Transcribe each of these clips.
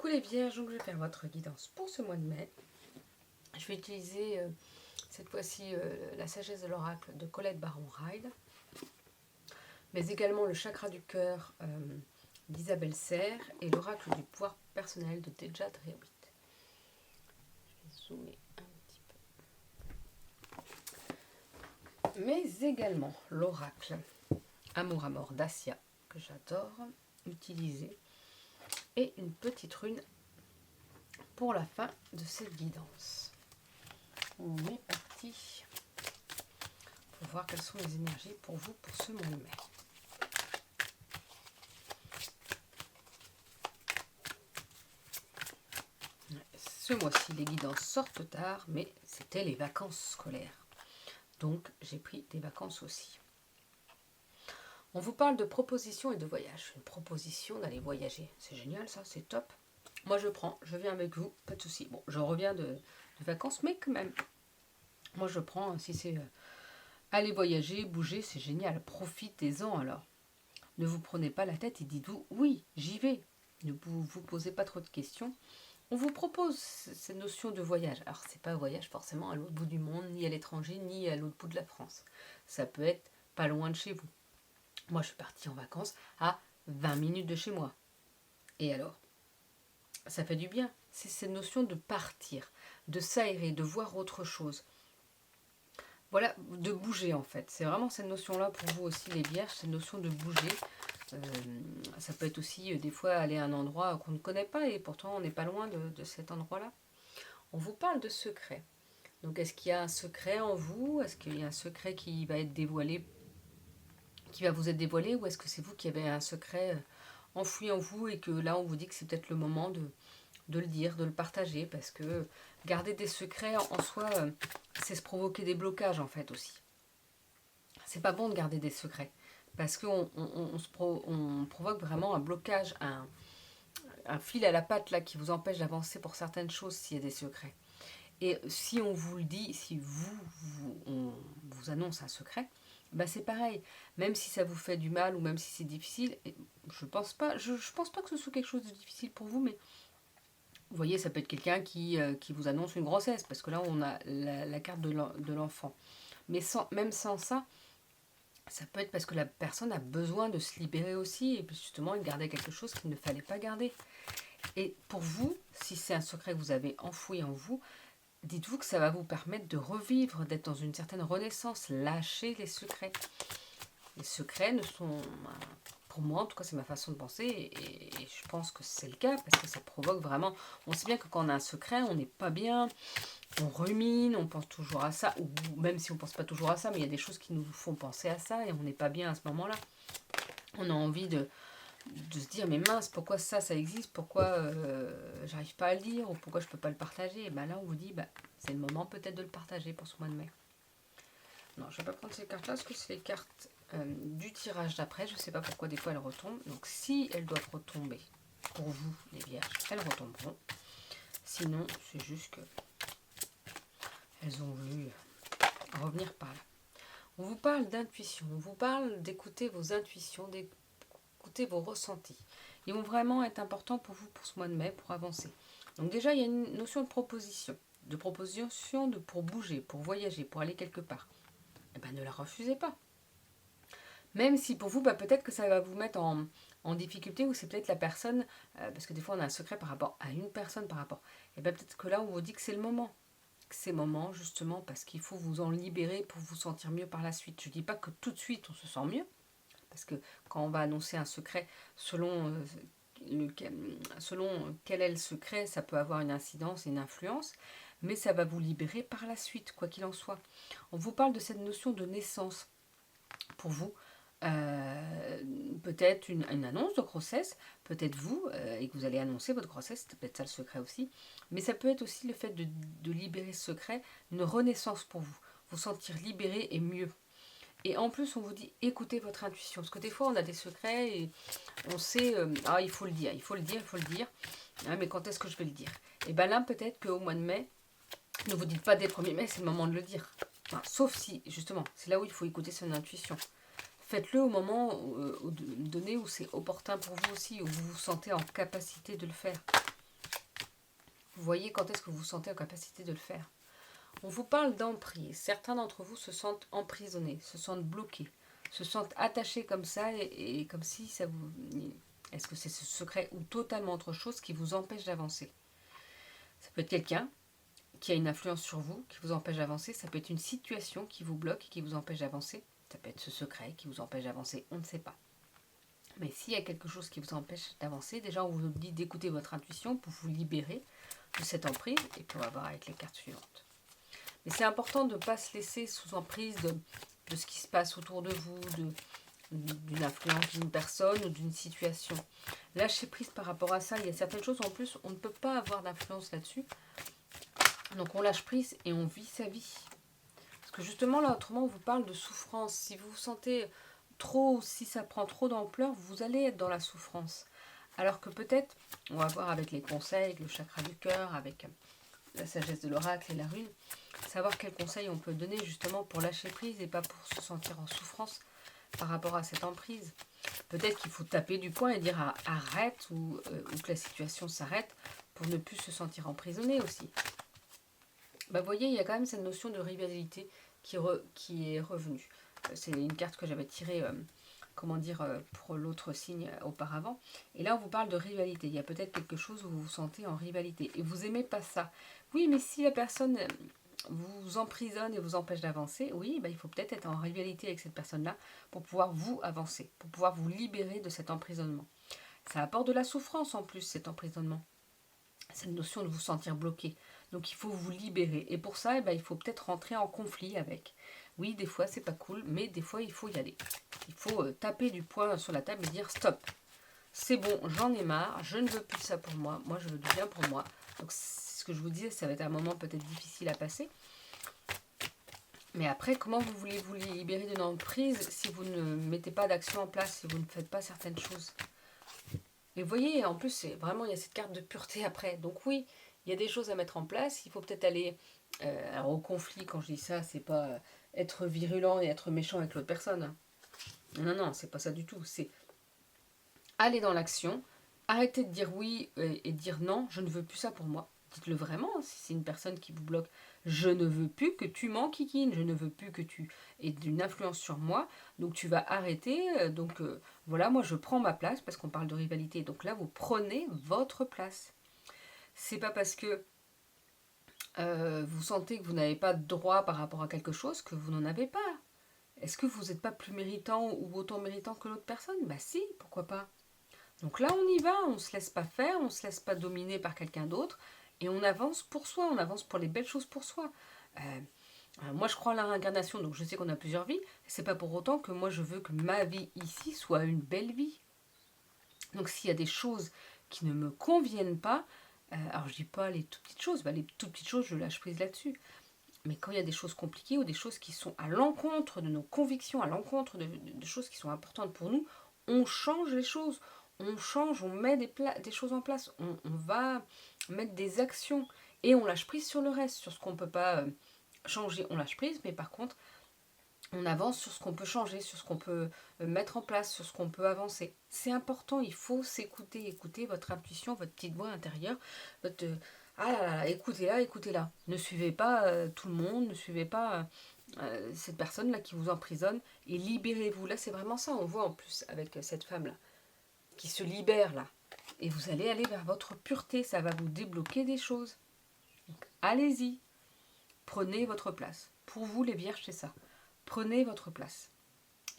les vierges, donc je vais faire votre guidance pour ce mois de mai. Je vais utiliser cette fois-ci la sagesse de l'oracle de Colette Baron-Hyde, mais également le chakra du cœur d'Isabelle Serre et l'oracle du pouvoir personnel de Teja Trewit. Je vais zoomer un petit peu. Mais également l'oracle Amour à mort d'Assia, que j'adore utiliser, et une petite rune pour la fin de cette guidance. On est parti pour voir quelles sont les énergies pour vous pour ce mois de mai. Ce mois-ci, les guidances sortent tard, mais c'était les vacances scolaires. Donc, j'ai pris des vacances aussi. On vous parle de propositions et de voyage. Une proposition d'aller voyager. C'est génial ça, c'est top. Moi je prends, je viens avec vous, pas de souci. Bon, je reviens de vacances, mais quand même. Moi je prends, si c'est aller voyager, bouger, c'est génial. Profitez-en alors. Ne vous prenez pas la tête et dites-vous, oui, j'y vais. Ne vous posez pas trop de questions. On vous propose cette notion de voyage. Alors c'est pas un voyage forcément à l'autre bout du monde, ni à l'étranger, ni à l'autre bout de la France. Ça peut être pas loin de chez vous. Moi, je suis partie en vacances à 20 minutes de chez moi. Et alors, ça fait du bien. C'est cette notion de partir, de s'aérer, de voir autre chose. Voilà, de bouger en fait. C'est vraiment cette notion-là pour vous aussi, les vierges, cette notion de bouger. Ça peut être aussi des fois aller à un endroit qu'on ne connaît pas et pourtant on n'est pas loin de cet endroit-là. On vous parle de secret. Donc, est-ce qu'il y a un secret en vous? Est-ce qu'il y a un secret qui va être dévoilé, qui va vous être dévoilé, ou est-ce que c'est vous qui avez un secret enfoui en vous et que là on vous dit que c'est peut-être le moment de le dire, de le partager, parce que garder des secrets en soi, c'est se provoquer des blocages en fait aussi. C'est pas bon de garder des secrets, parce qu'on on provoque vraiment un blocage, un fil à la patte là qui vous empêche d'avancer pour certaines choses s'il y a des secrets. Et si on vous le dit, si on vous annonce un secret, bah c'est pareil. Même si ça vous fait du mal ou même si c'est difficile, je pense pas que ce soit quelque chose de difficile pour vous, mais vous voyez, ça peut être quelqu'un qui vous annonce une grossesse, parce que là on a la carte de l'enfant. Mais même sans ça, ça peut être parce que la personne a besoin de se libérer aussi, et puis justement il gardait quelque chose qu'il ne fallait pas garder. Et pour vous, si c'est un secret que vous avez enfoui en vous, dites-vous que ça va vous permettre de revivre, d'être dans une certaine renaissance. Lâchez les secrets. Les secrets ne sont, pour moi en tout cas c'est ma façon de penser, et je pense que c'est le cas, parce que ça provoque vraiment, on sait bien que quand on a un secret, on n'est pas bien, on rumine, on pense toujours à ça, ou même si on ne pense pas toujours à ça, mais il y a des choses qui nous font penser à ça, et on n'est pas bien à ce moment-là. On a envie de se dire, mais mince, pourquoi ça existe, pourquoi j'arrive pas à le dire, ou pourquoi je peux pas le partager. Et ben là on vous dit, c'est le moment peut-être de le partager pour ce mois de mai. Non, je vais pas prendre ces cartes là parce que c'est les cartes du tirage d'après. Je sais pas pourquoi des fois elles retombent, donc si elles doivent retomber pour vous les vierges, elles retomberont. Sinon c'est juste que elles ont voulu revenir par là. On vous parle d'intuition, on vous parle d'écouter vos intuitions, d'écouter vos ressentis. Ils vont vraiment être importants pour vous pour ce mois de mai, pour avancer. Donc déjà, il y a une notion de proposition pour bouger, pour voyager, pour aller quelque part. Eh ben, ne la refusez pas. Même si pour vous, peut-être que ça va vous mettre en difficulté, ou c'est peut-être la personne, parce que des fois on a un secret par rapport à une personne, et ben peut-être que là on vous dit que c'est le moment. Que c'est le moment justement parce qu'il faut vous en libérer pour vous sentir mieux par la suite. Je ne dis pas que tout de suite on se sent mieux, parce que quand on va annoncer un secret, selon quel est le secret, ça peut avoir une incidence et une influence, mais ça va vous libérer par la suite, quoi qu'il en soit. On vous parle de cette notion de naissance pour vous. Peut-être une annonce de grossesse, peut-être vous, et que vous allez annoncer votre grossesse, c'est peut-être ça le secret aussi, mais ça peut être aussi le fait de libérer ce secret, une renaissance pour vous, vous sentir libéré et mieux. Et en plus, on vous dit, écoutez votre intuition. Parce que des fois, on a des secrets et on sait, il faut le dire, il faut le dire. Ah, mais quand est-ce que je vais le dire? Et bien là, peut-être qu'au mois de mai, ne vous dites pas dès le 1er mai, c'est le moment de le dire. Enfin, sauf si, justement, c'est là où il faut écouter son intuition. Faites-le au moment donné où c'est opportun pour vous aussi, où vous vous sentez en capacité de le faire. Vous voyez quand est-ce que vous vous sentez en capacité de le faire. On vous parle d'emprise. Certains d'entre vous se sentent emprisonnés, se sentent bloqués, se sentent attachés comme ça et comme si ça vous... Est-ce que c'est ce secret ou totalement autre chose qui vous empêche d'avancer? Ça peut être quelqu'un qui a une influence sur vous, qui vous empêche d'avancer. Ça peut être une situation qui vous bloque et qui vous empêche d'avancer. Ça peut être ce secret qui vous empêche d'avancer, on ne sait pas. Mais s'il y a quelque chose qui vous empêche d'avancer, déjà on vous dit d'écouter votre intuition pour vous libérer de cette emprise et puis on va voir avec les cartes suivantes. Mais c'est important de ne pas se laisser sous emprise de ce qui se passe autour de vous, d'une influence d'une personne ou d'une situation. Lâchez prise par rapport à ça. Il y a certaines choses en plus, on ne peut pas avoir d'influence là-dessus. Donc on lâche prise et on vit sa vie. Parce que justement là, autrement, on vous parle de souffrance. Si vous vous sentez trop, si ça prend trop d'ampleur, vous allez être dans la souffrance. Alors que peut-être, on va voir avec les conseils, avec le chakra du cœur, avec la sagesse de l'oracle et la rune, savoir quels conseils on peut donner justement pour lâcher prise et pas pour se sentir en souffrance par rapport à cette emprise. Peut-être qu'il faut taper du poing et dire arrête ou que la situation s'arrête pour ne plus se sentir emprisonné aussi. Vous voyez, il y a quand même cette notion de rivalité qui est revenue. C'est une carte que j'avais tirée pour l'autre signe auparavant. Et là, on vous parle de rivalité. Il y a peut-être quelque chose où vous vous sentez en rivalité. Et vous n'aimez pas ça. Oui, mais si la personne vous emprisonne et vous empêche d'avancer, oui, il faut peut-être être en rivalité avec cette personne-là pour pouvoir vous avancer, pour pouvoir vous libérer de cet emprisonnement. Ça apporte de la souffrance en plus, cet emprisonnement. Cette notion de vous sentir bloqué. Donc il faut vous libérer. Et pour ça, il faut peut-être rentrer en conflit avec. Oui, des fois, c'est pas cool, mais des fois, il faut y aller. Il faut taper du poing sur la table et dire stop. C'est bon, j'en ai marre, je ne veux plus ça pour moi. Moi, je veux du bien pour moi. Donc, ce que je vous disais, ça va être un moment peut-être difficile à passer. Mais après, comment vous voulez vous libérer d'une emprise si vous ne mettez pas d'action en place, si vous ne faites pas certaines choses? Et vous voyez, en plus, il y a cette carte de pureté après. Donc oui, il y a des choses à mettre en place. Il faut peut-être aller alors au conflit. Quand je dis ça, c'est pas être virulent et être méchant avec l'autre personne. Non, non, c'est pas ça du tout. C'est aller dans l'action. Arrêtez de dire oui et dire non, je ne veux plus ça pour moi. Dites-le vraiment, si c'est une personne qui vous bloque. Je ne veux plus que tu m'enquiquines, je ne veux plus que tu aies une influence sur moi, donc tu vas arrêter. Voilà, moi je prends ma place, parce qu'on parle de rivalité. Donc là, vous prenez votre place. C'est pas parce que vous sentez que vous n'avez pas de droit par rapport à quelque chose que vous n'en avez pas. Est-ce que vous n'êtes pas plus méritant ou autant méritant que l'autre personne? Bah si, pourquoi pas? Donc là, on y va, on ne se laisse pas faire, on ne se laisse pas dominer par quelqu'un d'autre, et on avance pour soi, on avance pour les belles choses pour soi. Moi, je crois à la réincarnation, donc je sais qu'on a plusieurs vies, c'est pas pour autant que moi, je veux que ma vie ici soit une belle vie. Donc s'il y a des choses qui ne me conviennent pas, alors je dis pas les toutes petites choses, les toutes petites choses, je lâche prise là-dessus. Mais quand il y a des choses compliquées ou des choses qui sont à l'encontre de nos convictions, à l'encontre de choses qui sont importantes pour nous, on change les choses. On change, on met des choses en place. On va mettre des actions. Et on lâche prise sur le reste. Sur ce qu'on ne peut pas changer, on lâche prise. Mais par contre, on avance sur ce qu'on peut changer, sur ce qu'on peut mettre en place, sur ce qu'on peut avancer. C'est important, il faut s'écouter. Écoutez votre intuition, votre petite voix intérieure, votre... Ah là là, écoutez-la, écoutez-la. Ne suivez pas tout le monde, ne suivez pas cette personne-là qui vous emprisonne et libérez-vous. Là, c'est vraiment ça, on voit en plus avec cette femme-là qui se libère là. Et vous allez aller vers votre pureté, ça va vous débloquer des choses. Donc, allez-y, prenez votre place. Pour vous, les vierges, c'est ça. Prenez votre place.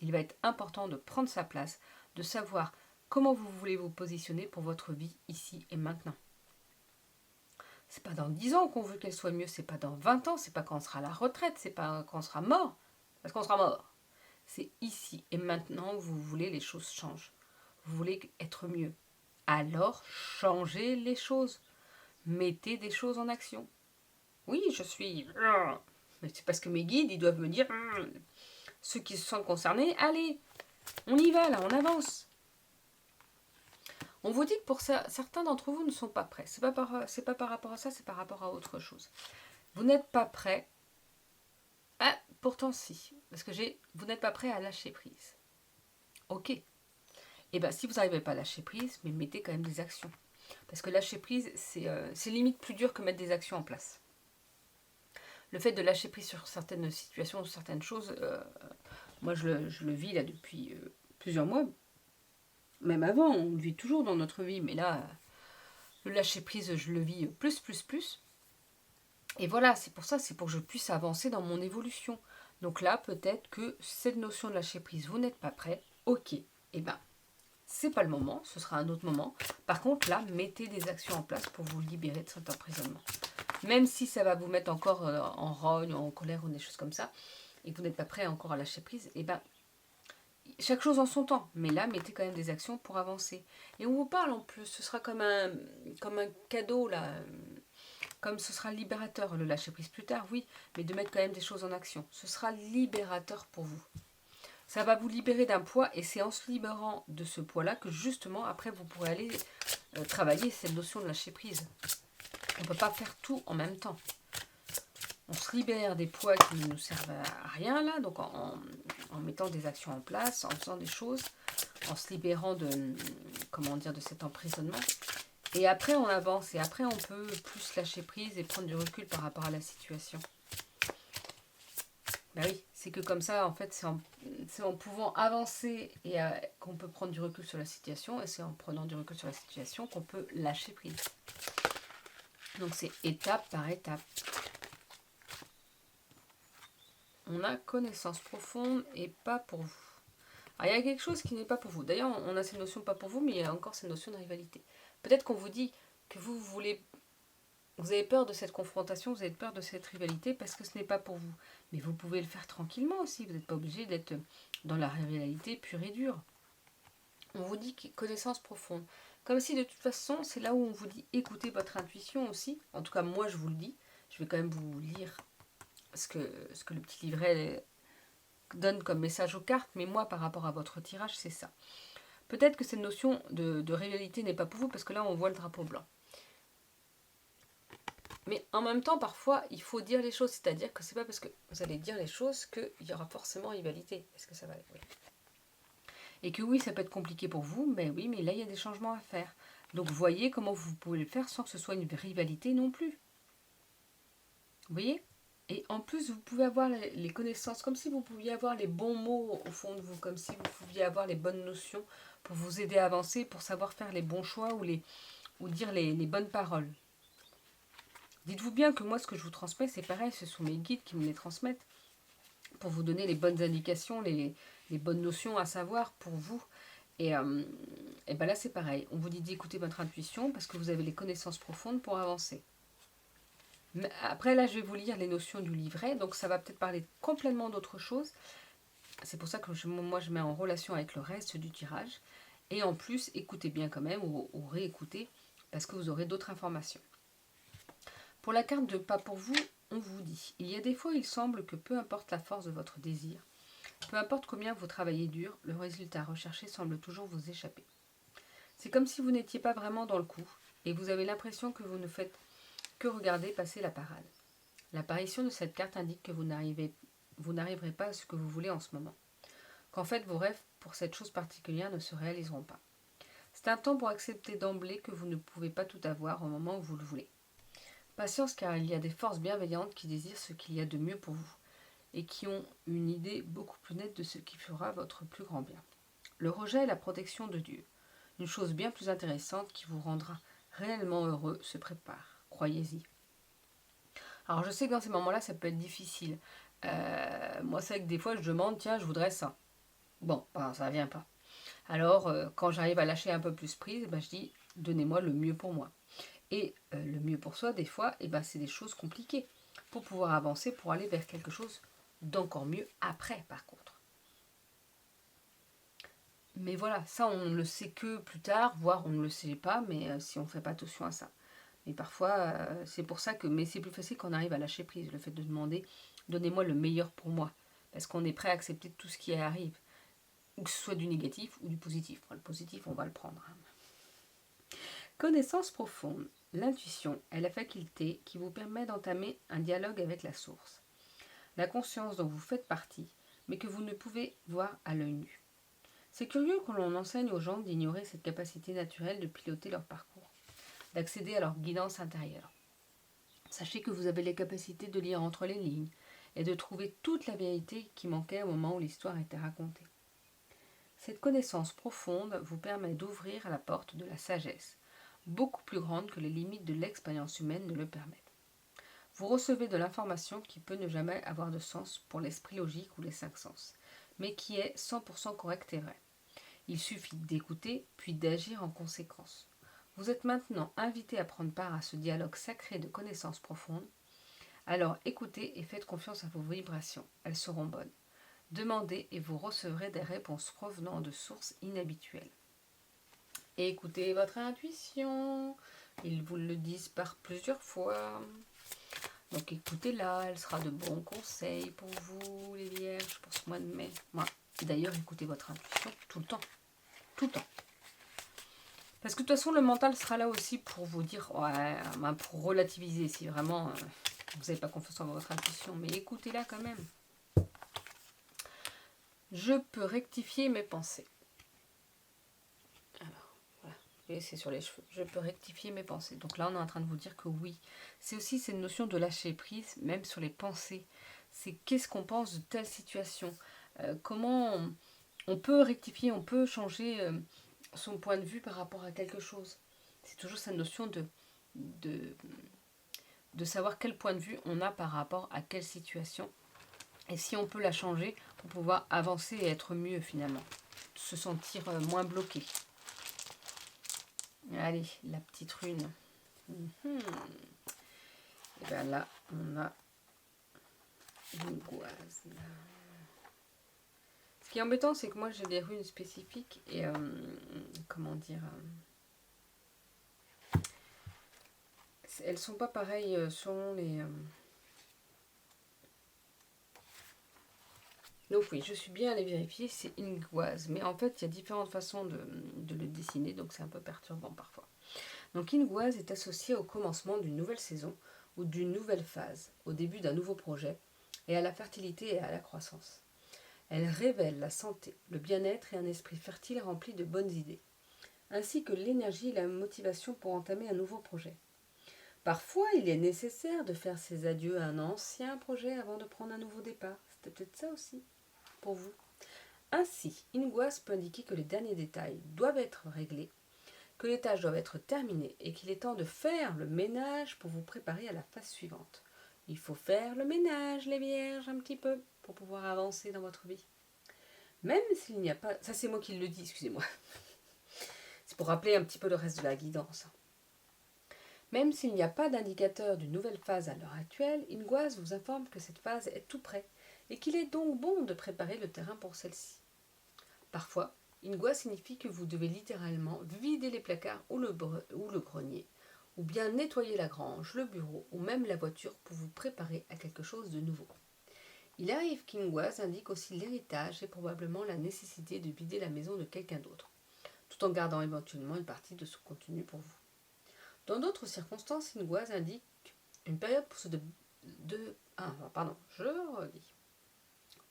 Il va être important de prendre sa place, de savoir comment vous voulez vous positionner pour votre vie ici et maintenant. C'est pas dans 10 ans qu'on veut qu'elle soit mieux, c'est pas dans 20 ans, c'est pas quand on sera à la retraite, c'est pas quand on sera mort, parce qu'on sera mort. C'est ici et maintenant que vous voulez les choses changent. Vous voulez être mieux. Alors, changez les choses. Mettez des choses en action. Oui, je suis... Mais c'est parce que mes guides, ils doivent me dire... Ceux qui se sentent concernés, allez, on y va là, on avance. On vous dit que pour ça, certains d'entre vous ne sont pas prêts. C'est pas par rapport à ça, c'est par rapport à autre chose. Vous n'êtes pas prêts. Ah, pourtant si. Parce que vous n'êtes pas prêts à lâcher prise. Ok. Et bien, si vous n'arrivez pas à lâcher prise, mais mettez quand même des actions. Parce que lâcher prise, c'est limite plus dur que mettre des actions en place. Le fait de lâcher prise sur certaines situations, certaines choses, moi je le vis là depuis plusieurs mois. Même avant, on le vit toujours dans notre vie, mais là, le lâcher prise, je le vis plus. Et voilà, c'est pour que je puisse avancer dans mon évolution. Donc là, peut-être que cette notion de lâcher prise, vous n'êtes pas prêt, ok, eh ben, c'est pas le moment, ce sera un autre moment. Par contre, là, mettez des actions en place pour vous libérer de cet emprisonnement. Même si ça va vous mettre encore en rogne, en colère ou des choses comme ça, et que vous n'êtes pas prêt encore à lâcher prise, eh ben, chaque chose en son temps. Mais là, mettez quand même des actions pour avancer. Et on vous parle en plus, ce sera comme un cadeau, là. Comme ce sera libérateur, le lâcher prise plus tard, oui, mais de mettre quand même des choses en action. Ce sera libérateur pour vous. Ça va vous libérer d'un poids et c'est en se libérant de ce poids-là que justement, après, vous pourrez aller travailler cette notion de lâcher prise. On ne peut pas faire tout en même temps. On se libère des poids qui ne nous servent à rien, là, donc en mettant des actions en place, en faisant des choses, en se libérant de cet emprisonnement. Et après, on avance, et après, on peut plus lâcher prise et prendre du recul par rapport à la situation. Ben oui, c'est que comme ça, en fait, c'est en pouvant avancer et qu'on peut prendre du recul sur la situation, et c'est en prenant du recul sur la situation qu'on peut lâcher prise. Donc c'est étape par étape. On a connaissance profonde et pas pour vous. Alors il y a quelque chose qui n'est pas pour vous. D'ailleurs, on a ces notions pas pour vous, mais il y a encore ces notions de rivalité. Peut-être qu'on vous dit que vous avez peur de cette confrontation, vous avez peur de cette rivalité parce que ce n'est pas pour vous. Mais vous pouvez le faire tranquillement aussi. Vous n'êtes pas obligé d'être dans la rivalité pure et dure. On vous dit connaissance profonde. Comme si de toute façon, c'est là où on vous dit écoutez votre intuition aussi. En tout cas, moi je vous le dis. Je vais quand même vous lire ce que le petit livret donne comme message aux cartes. Mais moi, par rapport à votre tirage, c'est ça. Peut-être que cette notion de rivalité n'est pas pour vous parce que là, on voit le drapeau blanc. Mais en même temps, parfois, il faut dire les choses. C'est-à-dire que c'est pas parce que vous allez dire les choses qu'il y aura forcément rivalité. Est-ce que ça va? Oui. Et que oui, ça peut être compliqué pour vous, mais oui, mais là, il y a des changements à faire. Donc, voyez comment vous pouvez le faire sans que ce soit une rivalité non plus. Vous voyez? Et en plus, vous pouvez avoir les connaissances, comme si vous pouviez avoir les bons mots au fond de vous, comme si vous pouviez avoir les bonnes notions pour vous aider à avancer, pour savoir faire les bons choix ou dire les bonnes paroles. Dites-vous bien que moi, ce que je vous transmets, c'est pareil, ce sont mes guides qui me les transmettent pour vous donner les bonnes indications, les bonnes notions à savoir pour vous. Et ben là, c'est pareil. On vous dit d'écouter votre intuition parce que vous avez les connaissances profondes pour avancer. Mais après, là, je vais vous lire les notions du livret. Donc, ça va peut-être parler complètement d'autre chose. C'est pour ça que moi, je mets en relation avec le reste du tirage. Et en plus, écoutez bien quand même ou réécoutez parce que vous aurez d'autres informations. Pour la carte de pas pour vous, on vous dit, il y a des fois, il semble que peu importe la force de votre désir, peu importe combien vous travaillez dur, le résultat recherché semble toujours vous échapper. C'est comme si vous n'étiez pas vraiment dans le coup, et vous avez l'impression que vous ne faites que regarder passer la parade. L'apparition de cette carte indique que vous n'arriverez pas à ce que vous voulez en ce moment, qu'en fait vos rêves pour cette chose particulière ne se réaliseront pas. C'est un temps pour accepter d'emblée que vous ne pouvez pas tout avoir au moment où vous le voulez. Patience car il y a des forces bienveillantes qui désirent ce qu'il y a de mieux pour vous et qui ont une idée beaucoup plus nette de ce qui fera votre plus grand bien. Le rejet et la protection de Dieu, une chose bien plus intéressante qui vous rendra réellement heureux, se prépare. Croyez-y. Alors je sais que dans ces moments-là, ça peut être difficile. Moi, c'est vrai que des fois, je demande, tiens, je voudrais ça. Bon, ben, ça ne vient pas. Alors, quand j'arrive à lâcher un peu plus prise, ben, je dis, donnez-moi le mieux pour moi. Et le mieux pour soi, des fois, c'est des choses compliquées pour pouvoir avancer, pour aller vers quelque chose d'encore mieux après, par contre. Mais voilà, ça, on ne le sait que plus tard, voire on ne le sait pas, mais si on ne fait pas attention à ça. Mais parfois, c'est pour ça que... Mais c'est plus facile quand on arrive à lâcher prise, le fait de demander, donnez-moi le meilleur pour moi. Parce qu'on est prêt à accepter tout ce qui arrive. Ou que ce soit du négatif ou du positif. Le positif, on va le prendre. Connaissance profonde. L'intuition est la faculté qui vous permet d'entamer un dialogue avec la source. La conscience dont vous faites partie, mais que vous ne pouvez voir à l'œil nu. C'est curieux que l'on enseigne aux gens d'ignorer cette capacité naturelle de piloter leur parcours. d'accéder à leur guidance intérieure. Sachez que vous avez les capacités de lire entre les lignes et de trouver toute la vérité qui manquait au moment où l'histoire était racontée. Cette connaissance profonde vous permet d'ouvrir la porte de la sagesse, beaucoup plus grande que les limites de l'expérience humaine ne le permettent. Vous recevez de l'information qui peut ne jamais avoir de sens pour l'esprit logique ou les cinq sens, mais qui est 100% correcte et vraie. Il suffit d'écouter, puis d'agir en conséquence. Vous êtes maintenant invité à prendre part à ce dialogue sacré de connaissances profondes. Alors écoutez et faites confiance à vos vibrations, elles seront bonnes. Demandez et vous recevrez des réponses provenant de sources inhabituelles. Écoutez votre intuition, ils vous le disent par plusieurs fois. Donc écoutez-la, elle sera de bons conseils pour vous les vierges pour ce mois de mai. D'ailleurs, écoutez votre intuition tout le temps. Tout le temps. Parce que de toute façon, le mental sera là aussi pour vous dire, pour relativiser si vraiment vous n'avez pas confiance en votre intuition. Mais écoutez-la quand même. Je peux rectifier mes pensées. Alors, voilà. Et c'est sur les cheveux. Je peux rectifier mes pensées. Donc là, on est en train de vous dire que oui. C'est aussi cette notion de lâcher prise, même sur les pensées. C'est qu'est-ce qu'on pense de telle situation. Comment on peut rectifier, on peut changer son point de vue par rapport à quelque chose. C'est toujours cette notion de savoir quel point de vue on a par rapport à quelle situation. Et si on peut la changer pour pouvoir avancer et être mieux finalement. Se sentir moins bloqué. Allez, la petite rune. Et bien là, on a une gouaze. Ce qui est embêtant, c'est que moi j'ai des runes spécifiques et comment dire, elles sont pas pareilles selon les. Donc oui, je suis bien allée vérifier, c'est une gouaze. Mais en fait, il y a différentes façons de le dessiner, donc c'est un peu perturbant parfois. Donc une gouaze est associée au commencement d'une nouvelle saison ou d'une nouvelle phase, au début d'un nouveau projet, et à la fertilité et à la croissance. Elle révèle la santé, le bien-être et un esprit fertile rempli de bonnes idées, ainsi que l'énergie et la motivation pour entamer un nouveau projet. Parfois, il est nécessaire de faire ses adieux à un ancien projet avant de prendre un nouveau départ. C'était peut-être ça aussi pour vous. Ainsi, une gouaze peut indiquer que les derniers détails doivent être réglés, que les tâches doivent être terminées et qu'il est temps de faire le ménage pour vous préparer à la phase suivante. Il faut faire le ménage, les vierges, un petit peu, pour pouvoir avancer dans votre vie. Même s'il n'y a pas... Ça, c'est moi qui le dis, excusez-moi. C'est pour rappeler un petit peu le reste de la guidance. Même s'il n'y a pas d'indicateur d'une nouvelle phase à l'heure actuelle, une gouaze vous informe que cette phase est tout près et qu'il est donc bon de préparer le terrain pour celle-ci. Parfois, une gouaze signifie que vous devez littéralement vider les placards ou le grenier, ou bien nettoyer la grange, le bureau ou même la voiture pour vous préparer à quelque chose de nouveau. Il arrive qu'une gouaze indique aussi l'héritage et probablement la nécessité de vider la maison de quelqu'un d'autre, tout en gardant éventuellement une partie de son contenu pour vous. Dans d'autres circonstances, une gouaze indique une période pour se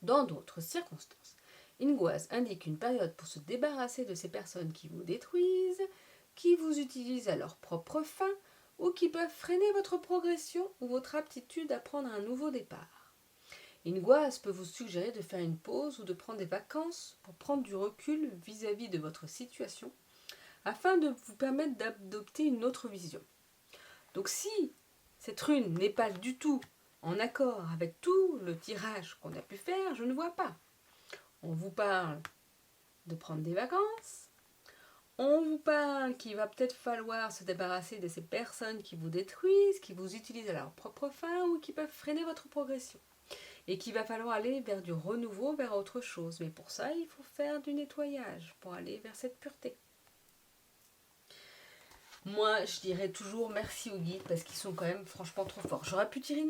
Dans d'autres circonstances, une gouaze indique une période pour se débarrasser de ces personnes qui vous détruisent, qui vous utilisent à leur propre fin ou qui peuvent freiner votre progression ou votre aptitude à prendre un nouveau départ. Une gouaze peut vous suggérer de faire une pause ou de prendre des vacances pour prendre du recul vis-à-vis de votre situation afin de vous permettre d'adopter une autre vision. Donc si cette rune n'est pas du tout en accord avec tout le tirage qu'on a pu faire, je ne vois pas. On vous parle de prendre des vacances, on vous parle qu'il va peut-être falloir se débarrasser de ces personnes qui vous détruisent, qui vous utilisent à leur propre fin ou qui peuvent freiner votre progression. Et qu'il va falloir aller vers du renouveau, vers autre chose. Mais pour ça, il faut faire du nettoyage pour aller vers cette pureté. Moi, je dirais toujours merci aux guides parce qu'ils sont quand même franchement trop forts. J'aurais pu tirer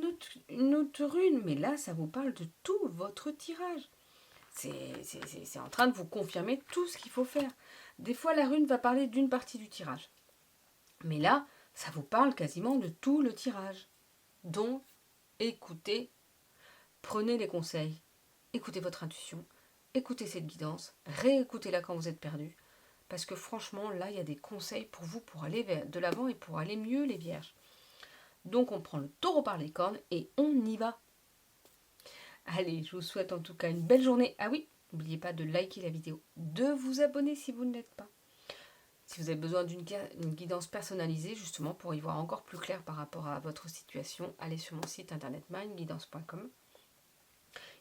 une autre rune, mais là, ça vous parle de tout votre tirage. C'est en train de vous confirmer tout ce qu'il faut faire. Des fois, la rune va parler d'une partie du tirage. Mais là, ça vous parle quasiment de tout le tirage. Donc, écoutez, prenez les conseils, écoutez votre intuition, écoutez cette guidance, réécoutez-la quand vous êtes perdu. parce que franchement, là, il y a des conseils pour vous pour aller de l'avant et pour aller mieux, les vierges. Donc, on prend le taureau par les cornes et on y va. Allez, je vous souhaite en tout cas une belle journée. Ah oui, n'oubliez pas de liker la vidéo, de vous abonner si vous ne l'êtes pas. Si vous avez besoin d'une guidance personnalisée, justement, pour y voir encore plus clair par rapport à votre situation, allez sur mon site internet mindguidance.com.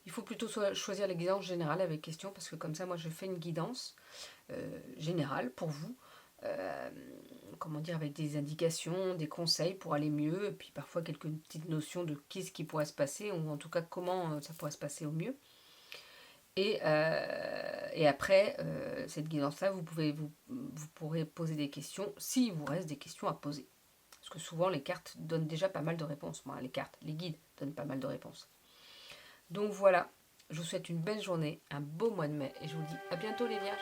Il faut plutôt choisir la guidance générale avec questions, parce que comme ça, moi, je fais une guidance générale pour vous, comment dire, avec des indications, des conseils pour aller mieux, et puis parfois quelques petites notions de qu'est-ce qui pourrait se passer, ou en tout cas comment ça pourrait se passer au mieux. Et après cette guidance-là, vous pourrez poser des questions, s'il vous reste des questions à poser. Parce que souvent, les cartes donnent déjà pas mal de réponses. Bon, les guides donnent pas mal de réponses. Donc voilà, je vous souhaite une belle journée, un beau mois de mai, et je vous dis à bientôt les vierges.